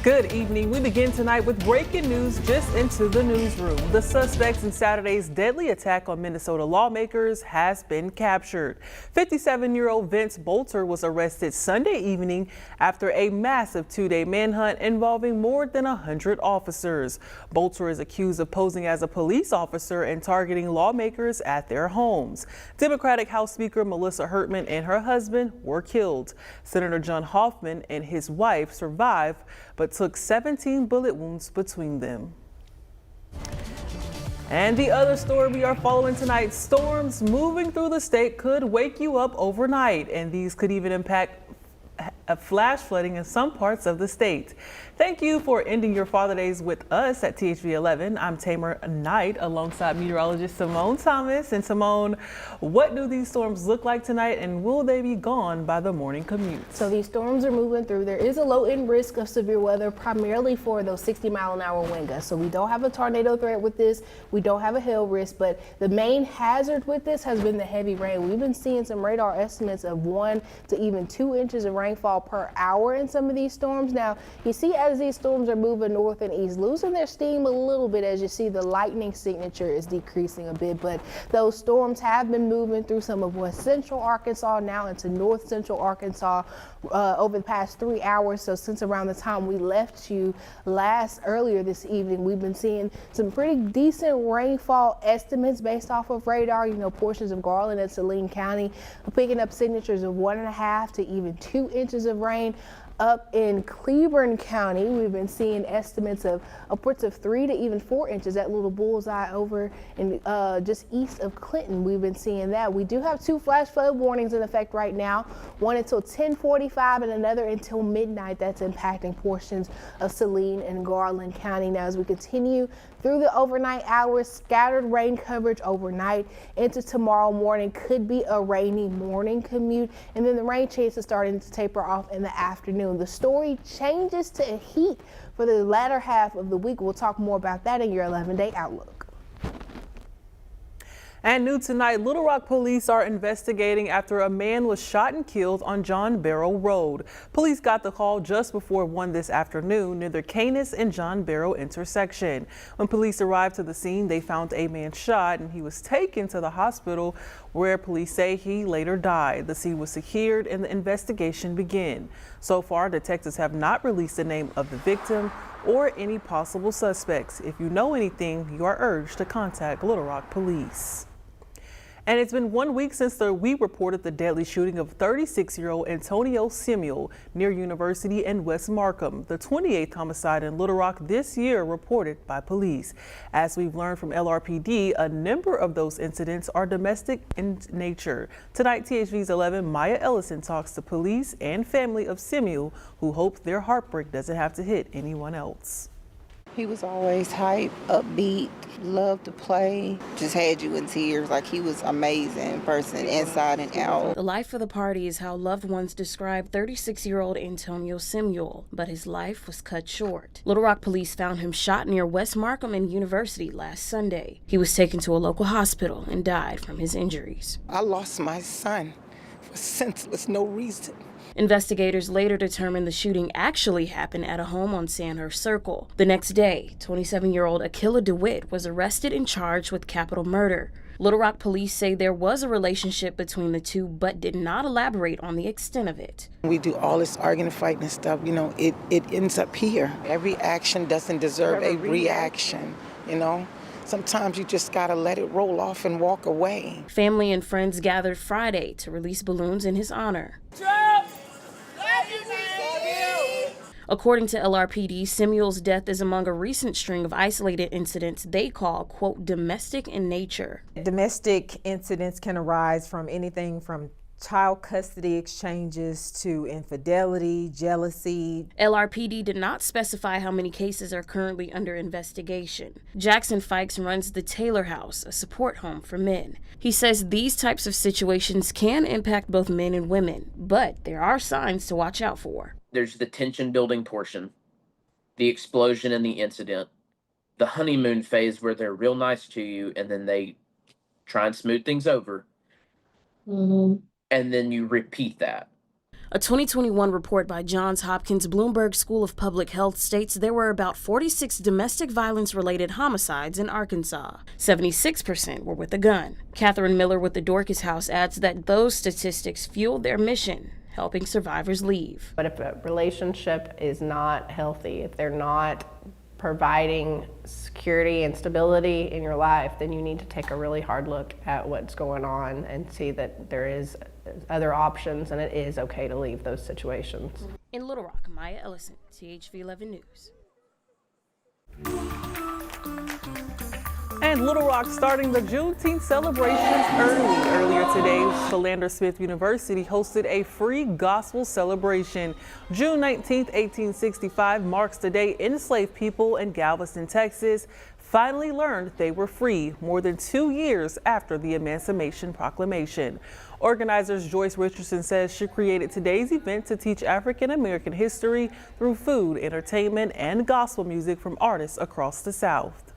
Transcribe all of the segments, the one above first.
Good evening. We begin tonight with breaking news just into the newsroom. The suspects in Saturday's deadly attack on Minnesota lawmakers has been captured. 57-year-old Vince Bolter was arrested Sunday evening after a massive two-day manhunt involving more than 100 officers. Bolter is accused of posing as a police officer and targeting lawmakers at their homes. Democratic House Speaker Melissa Hertman and her husband were killed. Senator John Hoffman and his wife survived, but took 17 bullet wounds between them. And the other story we are following tonight, storms moving through the state could wake you up overnight, and these could even impact flash flooding in some parts of the state. Thank you for ending your Father Days with us at THV 11. I'm Tamer Knight alongside meteorologist Simone Thomas. And Simone, what do these storms look like tonight, and will they be gone by the morning commute? So these storms are moving through. There is a low end risk of severe weather, primarily for those 60-mile-an-hour wind gusts. So we don't have a tornado threat with this. We don't have a hail risk, but the main hazard with this has been the heavy rain. We've been seeing some radar estimates of 1 to even 2 inches of rainfall per hour in some of these storms. Now, you see as these storms are moving north and east, losing their steam a little bit, as you see the lightning signature is decreasing a bit, but those storms have been moving through some of west central Arkansas now into north central Arkansas over the past 3 hours. So since around the time we left you earlier this evening, we've been seeing some pretty decent rainfall estimates based off of radar. You know, portions of Garland and Saline County picking up signatures of 1.5 to even 2 inches of rain. Up in Cleburne County, we've been seeing estimates of upwards of 3 to even 4 inches. That little bullseye over in just east of Clinton, we've been seeing that. We do have 2 flash flood warnings in effect right now, one until 10:45 and another until midnight. That's impacting portions of Saline and Garland County. Now, as we continue through the overnight hours, scattered rain coverage overnight into tomorrow morning. Could be a rainy morning commute, and then the rain chances starting to taper off in the afternoon. The story changes to heat for the latter half of the week. We'll talk more about that in your 11-day outlook. And new tonight, Little Rock police are investigating after a man was shot and killed on John Barrow Road. Police got the call just before 1 this afternoon near the Canis and John Barrow intersection. When police arrived to the scene, they found a man shot, and he was taken to the hospital, where police say he later died. The scene was secured and the investigation began. So far, detectives have not released the name of the victim or any possible suspects. If you know anything, you are urged to contact Little Rock Police. And it's been 1 week since we reported the deadly shooting of 36-year-old Antonio Samuel near University and West Markham, the 28th homicide in Little Rock this year reported by police. As we've learned from LRPD, a number of those incidents are domestic in nature. Tonight, THV's 11, Maya Ellison talks to police and family of Samuel, who hope their heartbreak doesn't have to hit anyone else. He was always hype, upbeat, loved to play, just had you in tears. Like, he was an amazing person inside and out. The life of the party is how loved ones describe 36-year-old Antonio Samuel, but his life was cut short. Little Rock police found him shot near West Markham and University last Sunday. He was taken to a local hospital and died from his injuries. I lost my son for senseless, no reason. Investigators later determined the shooting actually happened at a home on Sandhurst Circle. The next day, 27-year-old Akila DeWitt was arrested and charged with capital murder. Little Rock police say there was a relationship between the two, but did not elaborate on the extent of it. We do all this arguing and fighting and stuff, you know, it ends up here. Every action doesn't deserve a reaction, you know. Sometimes you just gotta let it roll off and walk away. Family and friends gathered Friday to release balloons in his honor. According to LRPD, Samuel's death is among a recent string of isolated incidents they call, quote, domestic in nature. Domestic incidents can arise from anything from child custody exchanges to infidelity, jealousy. LRPD did not specify how many cases are currently under investigation. Jackson Fikes runs the Taylor House, a support home for men. He says these types of situations can impact both men and women, but there are signs to watch out for. There's the tension building portion, the explosion in the incident, the honeymoon phase where they're real nice to you and then they try and smooth things over. And then you repeat that. A 2021 report by Johns Hopkins Bloomberg School of Public Health states there were about 46 domestic violence-related homicides in Arkansas. 76% were with a gun. Catherine Miller with the Dorcas House adds that those statistics fueled their mission, helping survivors leave. But if a relationship is not healthy, if they're not providing security and stability in your life, then you need to take a really hard look at what's going on and see that there is other options and it is okay to leave those situations. In Little Rock, Maya Ellison, THV 11 News. And Little Rock starting the Juneteenth celebrations early. Earlier today, Philander Smith University hosted a free gospel celebration. June 19th, 1865 marks the day enslaved people in Galveston, Texas finally learned they were free more than 2 years after the Emancipation Proclamation. Organizers Joyce Richardson says she created today's event to teach African American history through food, entertainment, and gospel music from artists across the South.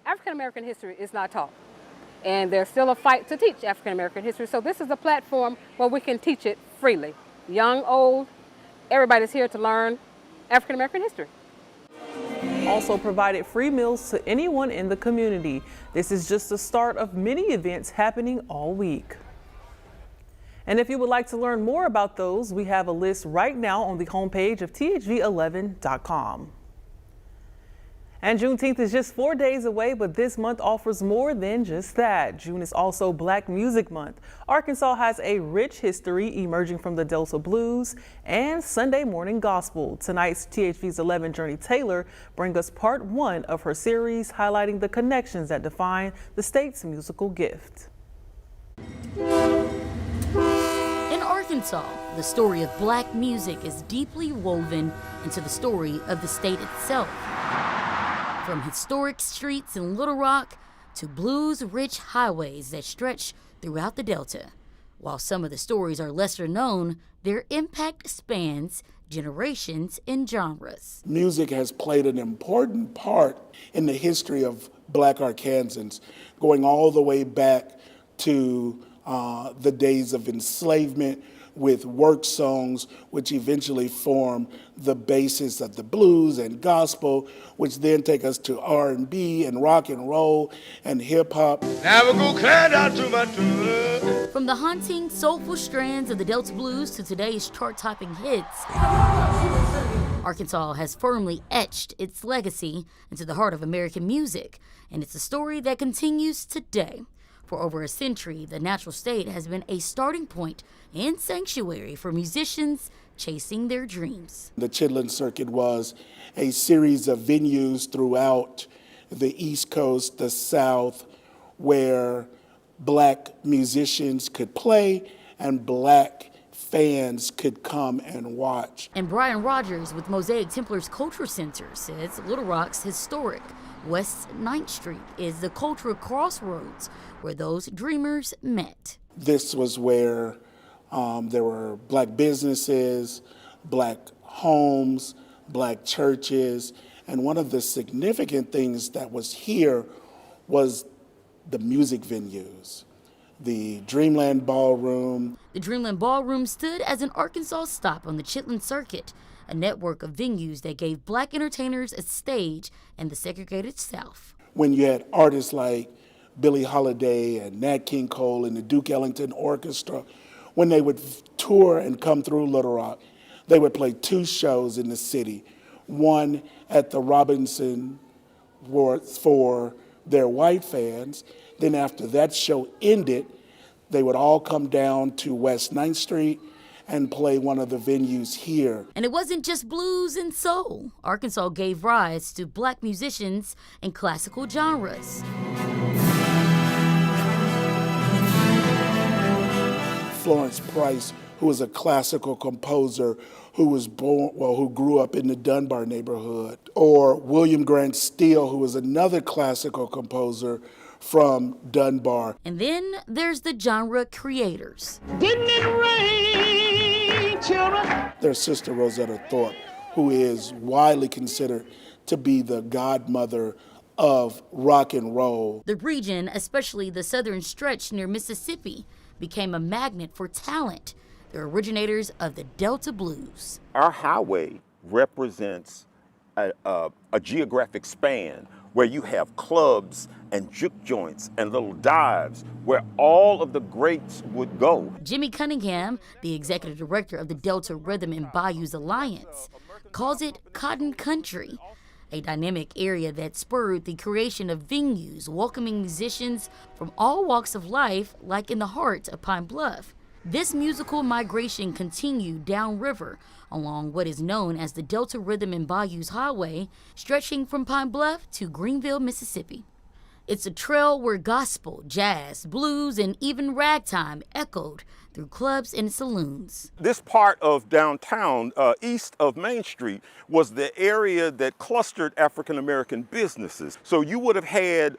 African American history is not taught, and there's still a fight to teach African American history. So this is a platform where we can teach it freely. Young, old, everybody's here to learn African American history. Also provided free meals to anyone in the community. This is just the start of many events happening all week. And if you would like to learn more about those, we have a list right now on the homepage of thv11.com. And Juneteenth is just 4 days away, but this month offers more than just that. June is also Black Music Month. Arkansas has a rich history emerging from the Delta Blues and Sunday morning gospel. Tonight's THV's 11 Journey Taylor brings us part 1 of her series highlighting the connections that define the state's musical gift. In Arkansas, the story of Black music is deeply woven into the story of the state itself. From historic streets in Little Rock to blues-rich highways that stretch throughout the Delta. While some of the stories are lesser known, their impact spans generations and genres. Music has played an important part in the history of Black Arkansans, going all the way back to the days of enslavement, with work songs, which eventually form the basis of the blues and gospel, which then take us to R&B and rock and roll and hip hop. From the haunting, soulful strands of the Delta Blues to today's chart-topping hits, Arkansas has firmly etched its legacy into the heart of American music, and it's a story that continues today. For over a century, the natural state has been a starting point and sanctuary for musicians chasing their dreams. The Chitlin Circuit was a series of venues throughout the East Coast, the South, where Black musicians could play and Black fans could come and watch. And Brian Rogers with Mosaic Templars Culture Center says Little Rock's historic West 9th Street is the cultural crossroads where those dreamers met. This was where there were Black businesses, Black homes, Black churches, and one of the significant things that was here was the music venues. The Dreamland Ballroom. The Dreamland Ballroom stood as an Arkansas stop on the Chitlin Circuit, a network of venues that gave Black entertainers a stage in the segregated South. When you had artists like Billie Holiday and Nat King Cole and the Duke Ellington Orchestra, when they would tour and come through Little Rock, they would play 2 shows in the city. One at the Robinson for their white fans. Then after that show ended, they would all come down to West 9th Street and play one of the venues here. And it wasn't just blues and soul. Arkansas gave rise to Black musicians in classical genres. Florence Price, who was a classical composer who grew up in the Dunbar neighborhood, or William Grant Steele, who was another classical composer from Dunbar. And then there's the genre creators. Didn't it rain, children? There's Sister Rosetta Thorpe, who is widely considered to be the godmother of rock and roll. The region, especially the southern stretch near Mississippi, became a magnet for talent. the originators of the Delta Blues. Our highway represents a geographic span where you have clubs and juke joints and little dives where all of the greats would go. Jimmy Cunningham, the executive director of the Delta Rhythm and Bayous Alliance, calls it Cotton Country, a dynamic area that spurred the creation of venues welcoming musicians from all walks of life, like in the heart of Pine Bluff. This musical migration continued downriver along what is known as the Delta Rhythm and Bayous Highway, stretching from Pine Bluff to Greenville, Mississippi. It's a trail where gospel, jazz, blues, and even ragtime echoed through clubs and saloons. This part of downtown, east of Main Street, was the area that clustered African American businesses. So you would have had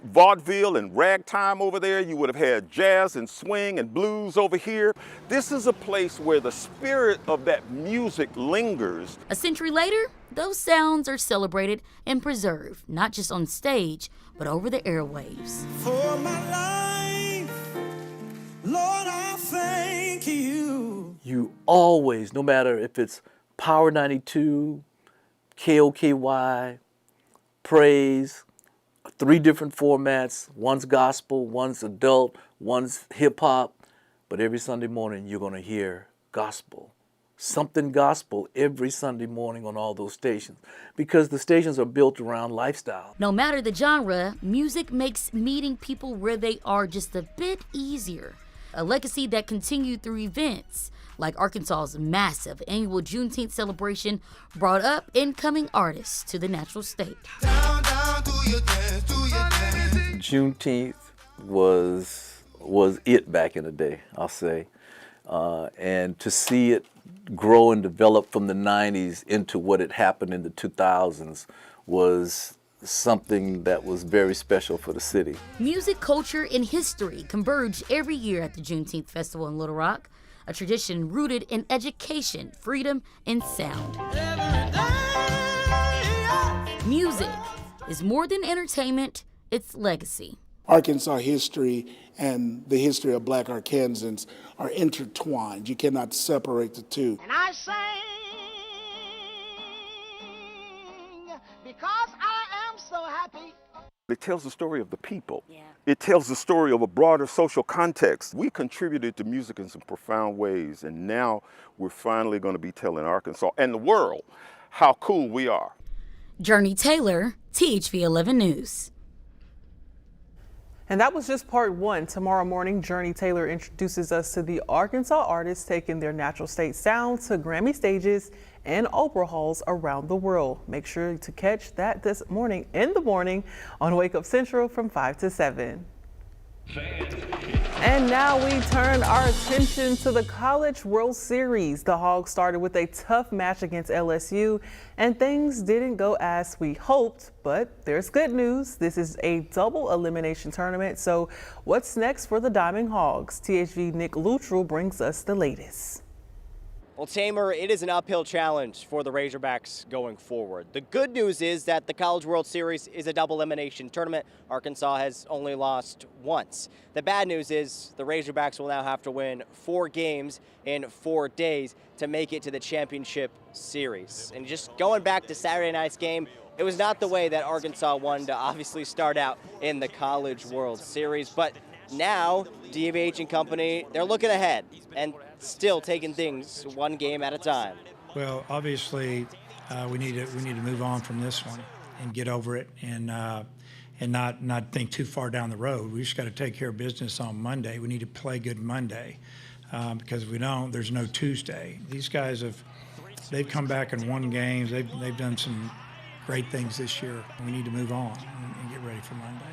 vaudeville and ragtime over there. You would have had jazz and swing and blues over here. This is a place where the spirit of that music lingers. A century later, those sounds are celebrated and preserved, not just on stage, but over the airwaves. For my life, Lord, I thank you. You always, no matter if it's Power 92, KOKY, Praise, 3 different formats, one's gospel, one's adult, one's hip hop, but every Sunday morning you're gonna hear gospel. Something gospel every Sunday morning on all those stations, because the stations are built around lifestyle. No matter the genre, music makes meeting people where they are just a bit easier. A legacy that continued through events like Arkansas's massive annual Juneteenth celebration brought up incoming artists to the natural state. Down, down, do your dance, do your dance. Juneteenth was it back in the day, I'll say. And to see it grow and develop from the 90s into what had happened in the 2000s was something that was very special for the city. Music, culture, and history converge every year at the Juneteenth Festival in Little Rock, a tradition rooted in education, freedom, and sound. Music is more than entertainment, it's legacy. Arkansas history and the history of Black Arkansans are intertwined. You cannot separate the two. And I sing because I am so happy. It tells the story of the people. Yeah. It tells the story of a broader social context. We contributed to music in some profound ways, and now we're finally going to be telling Arkansas and the world how cool we are. Journey Taylor, THV 11 News. And that was just part 1. Tomorrow morning, Journey Taylor introduces us to the Arkansas artists taking their natural state sound to Grammy stages and Oprah halls around the world. Make sure to catch that this morning in the morning on Wake Up Central from 5 to 7. And now we turn our attention to the College World Series. The Hogs started with a tough match against LSU, and things didn't go as we hoped, but there's good news. This is a double elimination tournament, so what's next for the Diamond Hogs? THV Nick Luttrell brings us the latest. Well, Tamer, it is an uphill challenge for the Razorbacks going forward. The good news is that the College World Series is a double elimination tournament. Arkansas has only lost once. The bad news is the Razorbacks will now have to win 4 games in 4 days to make it to the championship series. And just going back to Saturday night's game, it was not the way that Arkansas wanted to obviously start out in the College World Series, but now DVH and company, they're looking ahead and still taking things 1 game at a time. Well, obviously, we need to move on from this one and get over it and not think too far down the road. We just got to take care of business on Monday. We need to play good Monday because if we don't, there's no Tuesday. These guys they've come back and won games. They've done some great things this year. We need to move on and get ready for Monday.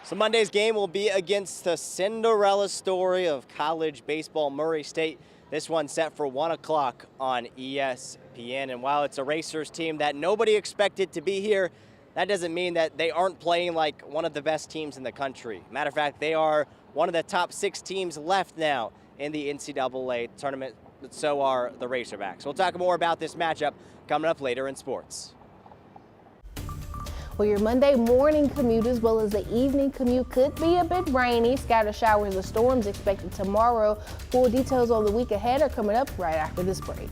So Monday's game will be against the Cinderella story of college baseball, Murray State. This one set for 1 o'clock on ESPN. And while it's a Racers team that nobody expected to be here, that doesn't mean that they aren't playing like one of the best teams in the country. Matter of fact, they are one of the top 6 teams left now in the NCAA tournament, but so are the Razorbacks. We'll talk more about this matchup coming up later in sports. For your Monday morning commute as well as the evening commute, could be a bit rainy. Scattered showers or storms expected tomorrow. Full details on the week ahead are coming up right after this break.